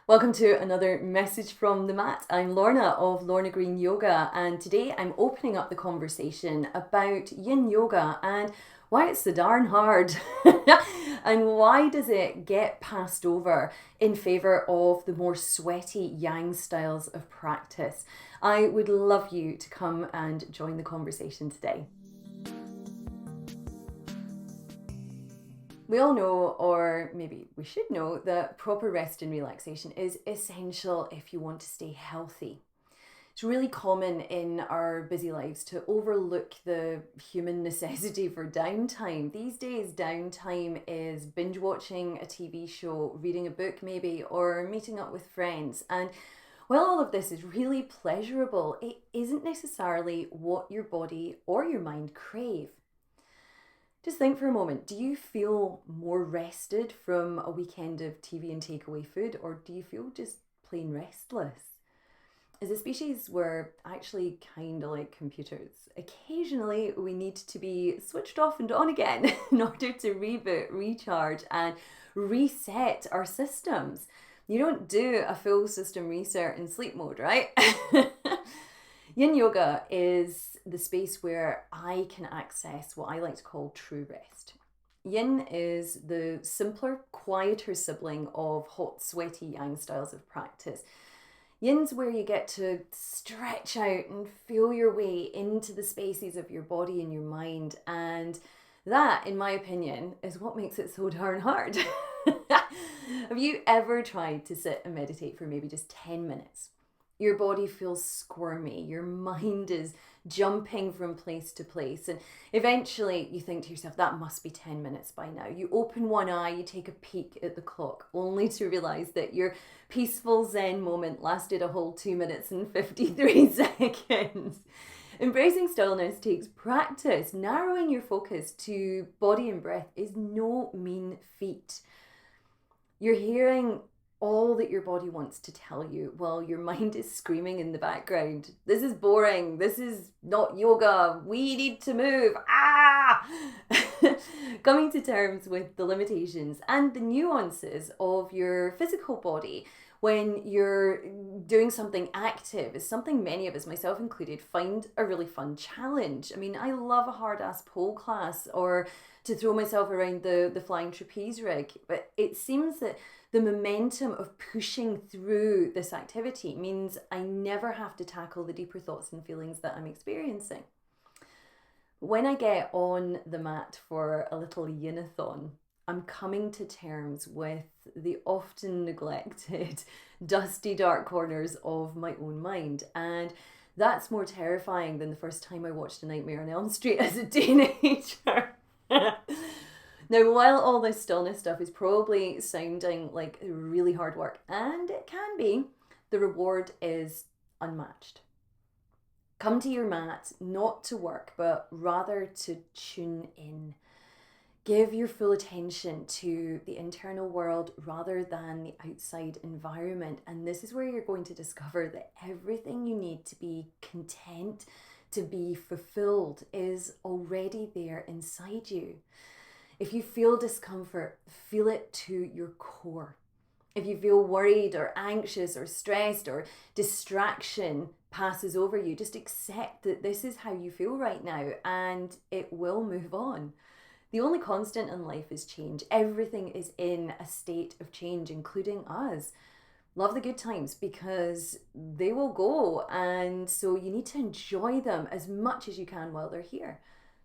Welcome to another message from the mat. I'm Lorna of Lorna Green Yoga, and today I'm opening up the conversation about yin yoga and why it's so darn hard and why does it get passed over in favor of the more sweaty yang styles of practice. I would love you to come and join the conversation today. We all know, or maybe we should know, that proper rest and relaxation is essential if you want to stay healthy. It's really common in our busy lives to overlook the human necessity for downtime. These days, downtime is binge watching a TV show, reading a book maybe, or meeting up with friends. And while all of this is really pleasurable, it isn't necessarily what your body or your mind crave. Just think for a moment, do you feel more rested from a weekend of TV and takeaway food, or do you feel just plain restless? As a species, we're actually kind of like computers. Occasionally, we need to be switched off and on again in order to reboot, recharge, and reset our systems. You don't do a full system reset in sleep mode, right? Yin yoga is the space where I can access what I like to call true rest. Yin is the simpler, quieter sibling of hot, sweaty yang styles of practice. Yin's where you get to stretch out and feel your way into the spaces of your body and your mind. And that, in my opinion, is what makes it so darn hard. Have you ever tried to sit and meditate for maybe just 10 minutes? Your body feels squirmy, your mind is jumping from place to place, and eventually you think to yourself, that must be 10 minutes by now. You open one eye, you take a peek at the clock, only to realize that your peaceful Zen moment lasted a whole 2 minutes and 53 seconds. Embracing stillness takes practice. Narrowing your focus to body and breath is no mean feat. You're hearing all that your body wants to tell you while your mind is screaming in the background. This is boring. This is not yoga. We need to move. Coming to terms with the limitations and the nuances of your physical body when you're doing something active is something many of us, myself included, find a really fun challenge. I mean, I love a hard-ass pole class or to throw myself around the flying trapeze rig, but it seems that the momentum of pushing through this activity means I never have to tackle the deeper thoughts and feelings that I'm experiencing. When I get on the mat for a little yin-a-thon, I'm coming to terms with the often neglected, dusty, dark corners of my own mind. And that's more terrifying than the first time I watched A Nightmare on Elm Street as a teenager. Now, while all this stillness stuff is probably sounding like really hard work, and it can be, the reward is unmatched. Come to your mat not to work, but rather to tune in. Give your full attention to the internal world rather than the outside environment. And this is where you're going to discover that everything you need to be content, to be fulfilled, is already there inside you. If you feel discomfort, feel it to your core. If you feel worried or anxious or stressed or distraction passes over you, just accept that this is how you feel right now and it will move on. The only constant in life is change. Everything is in a state of change, including us. Love the good times because they will go, and so you need to enjoy them as much as you can while they're here.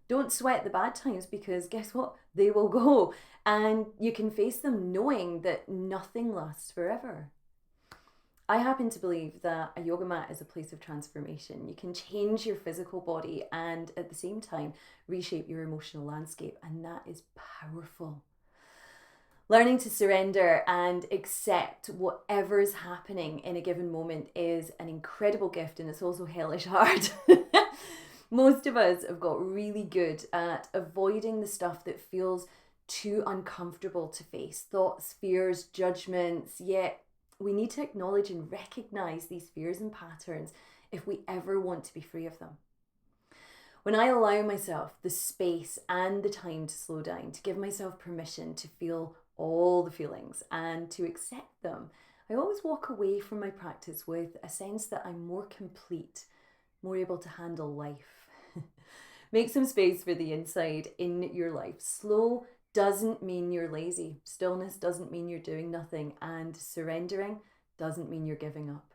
Don't sweat the bad times because guess what? They will go, and you can face them knowing that nothing lasts forever. I happen to believe that a yoga mat is a place of transformation. You can change your physical body and at the same time reshape your emotional landscape, and that is powerful. Learning to surrender and accept whatever is happening in a given moment is an incredible gift, and it's also hellish hard. Most of us have got really good at avoiding the stuff that feels too uncomfortable to face. Thoughts, fears, judgments, yet we need to acknowledge and recognize these fears and patterns if we ever want to be free of them. When I allow myself the space and the time to slow down, to give myself permission to feel all the feelings and to accept them, I always walk away from my practice with a sense that I'm more complete, more able to handle life. Make some space for the inside in your life. Slow doesn't mean you're lazy. Stillness doesn't mean you're doing nothing. And surrendering doesn't mean you're giving up.